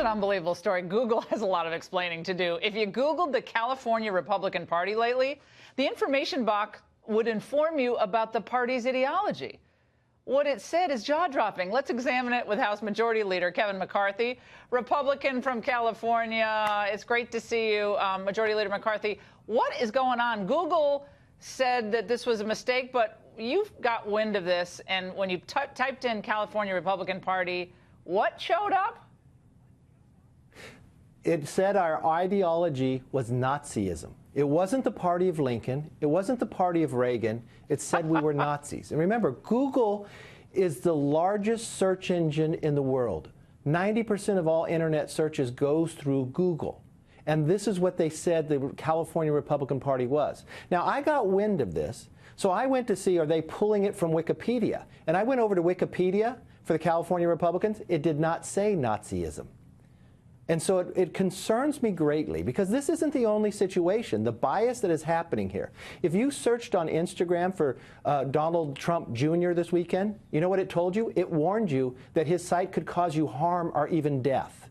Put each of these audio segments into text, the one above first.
an unbelievable story. Google has a lot of explaining to do. If you Googled the California Republican Party lately, the information box would inform you about the party's ideology. What it said is jaw-dropping. Let's examine it with House Majority Leader Kevin McCarthy, Republican from California. It's great to see you, Majority Leader McCarthy. What is going on? Google said that this was a mistake, but you've got wind of this, and when you typed in California Republican Party, what showed up? It said our ideology was Nazism. It wasn't the party of Lincoln. It wasn't the party of Reagan. It said we were Nazis. And remember, Google is the largest search engine in the world. 90% of all internet searches goes through Google. And this is what they said the California Republican Party was. Now, I got wind of this, so I went to see, are they pulling it from Wikipedia? And I went over to Wikipedia for the California Republicans. It did not say Nazism. And so it concerns me greatly, because this isn't the only situation, the bias that is happening here. If you searched on Instagram for Donald Trump Jr. this weekend, you know what it told you? It warned you that his site could cause you harm or even death.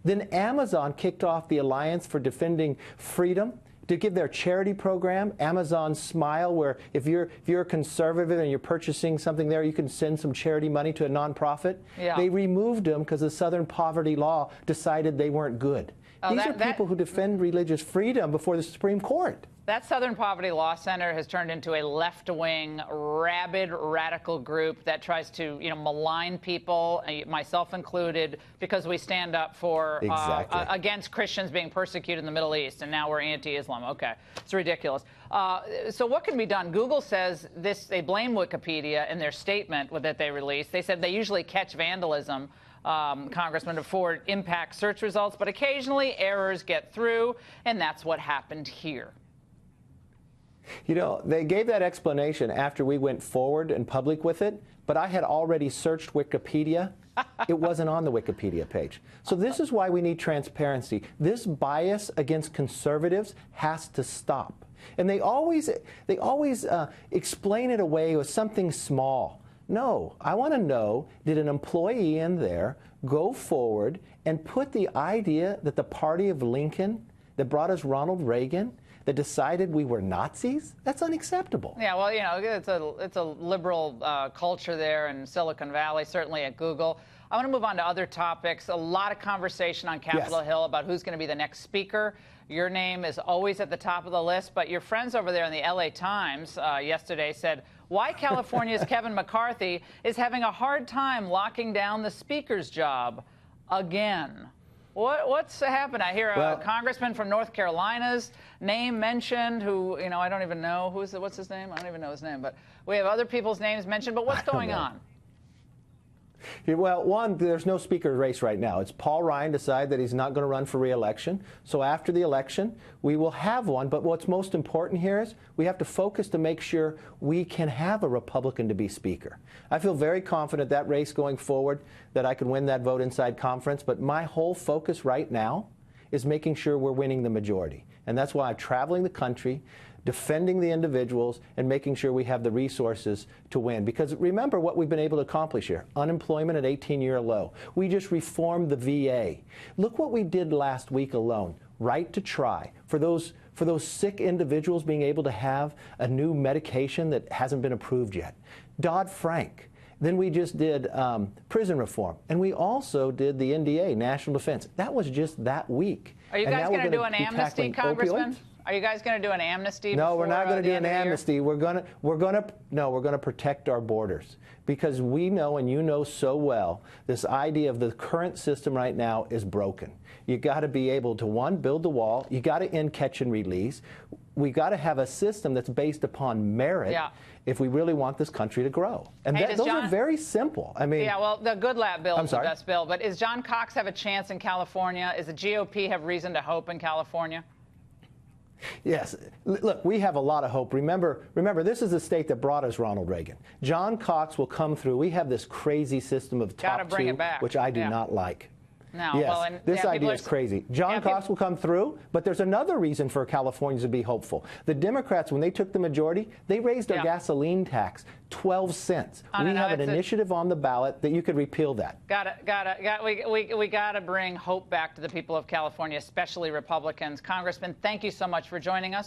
Then Amazon kicked off the Alliance for Defending Freedom to give their charity program, Amazon Smile, where if you're a conservative and you're purchasing something there, you can send some charity money to a nonprofit. Yeah. They removed them because the Southern Poverty Law decided they weren't good. These are people who defend religious freedom before the Supreme Court. That Southern Poverty Law Center has turned into a left-wing, rabid, radical group that tries to, malign people, myself included, because we stand up for against Christians being persecuted in the Middle East, and now we're anti-Islam. Okay, it's ridiculous. So what can be done? Google says this. They blame Wikipedia in their statement that they released. They said they usually catch vandalism. Congressman Ford impact search results, but occasionally errors get through, and that's what happened here. They gave that explanation after we went forward in public with it, but I had already searched Wikipedia. It wasn't on the Wikipedia page. So this is why we need transparency. This bias against conservatives has to stop. And they always explain it away as something small. No, I want to know, did an employee in there go forward and put the idea that the party of Lincoln, that brought us Ronald Reagan, that decided we were Nazis? That's unacceptable. Yeah, well, it's a liberal culture there in Silicon Valley, certainly at Google. I want to move on to other topics. A lot of conversation on Capitol Hill about who's going to be the next speaker. Your name is always at the top of the list, but your friends over there in the LA Times yesterday said why California's Kevin McCarthy is having a hard time locking down the speaker's job again. What's happened? I hear a congressman from North Carolina's name mentioned, who, I don't even know. What's his name? I don't even know his name. But we have other people's names mentioned. But what's going on? Well, one, there's no speaker race right now. It's Paul Ryan decided that he's not going to run for re-election. So after the election, we will have one. But what's most important here is we have to focus to make sure we can have a Republican to be speaker. I feel very confident that race going forward, that I can win that vote inside conference. But my whole focus right now is making sure we're winning the majority. And that's why I'm traveling the country, defending the individuals, and making sure we have the resources to win. Because remember what we've been able to accomplish here. Unemployment at 18-year low. We just reformed the VA. Look what we did last week alone. Right to try. For those sick individuals being able to have a new medication that hasn't been approved yet. Dodd-Frank. Then we just did prison reform. And we also did the NDA, National Defense. That was just that week. Are you guys going to do an amnesty, Congressman? Are you guys going to do an amnesty? No, we're not going to do an amnesty. We're going to protect our borders, because we know, and you know so well, this idea of the current system right now is broken. You got to be able to, one, build the wall. You got to end catch and release. We got to have a system that's based upon merit. If we really want this country to grow. And those are very simple. I mean, yeah, well, the Goodlatte bill is the best bill. But is John Cox have a chance in California? Is the GOP have reason to hope in California? Yes. Look, we have a lot of hope. Remember, this is the state that brought us Ronald Reagan. John Cox will come through. We have this crazy system of top two, which I do not like. No, Yes, well, and this yeah, idea is crazy. John Cox will come through, but there's another reason for Californians to be hopeful. The Democrats, when they took the majority, they raised their gasoline tax 12 cents. We have an initiative on the ballot that you could repeal that. We gotta bring hope back to the people of California, especially Republicans. Congressman, thank you so much for joining us.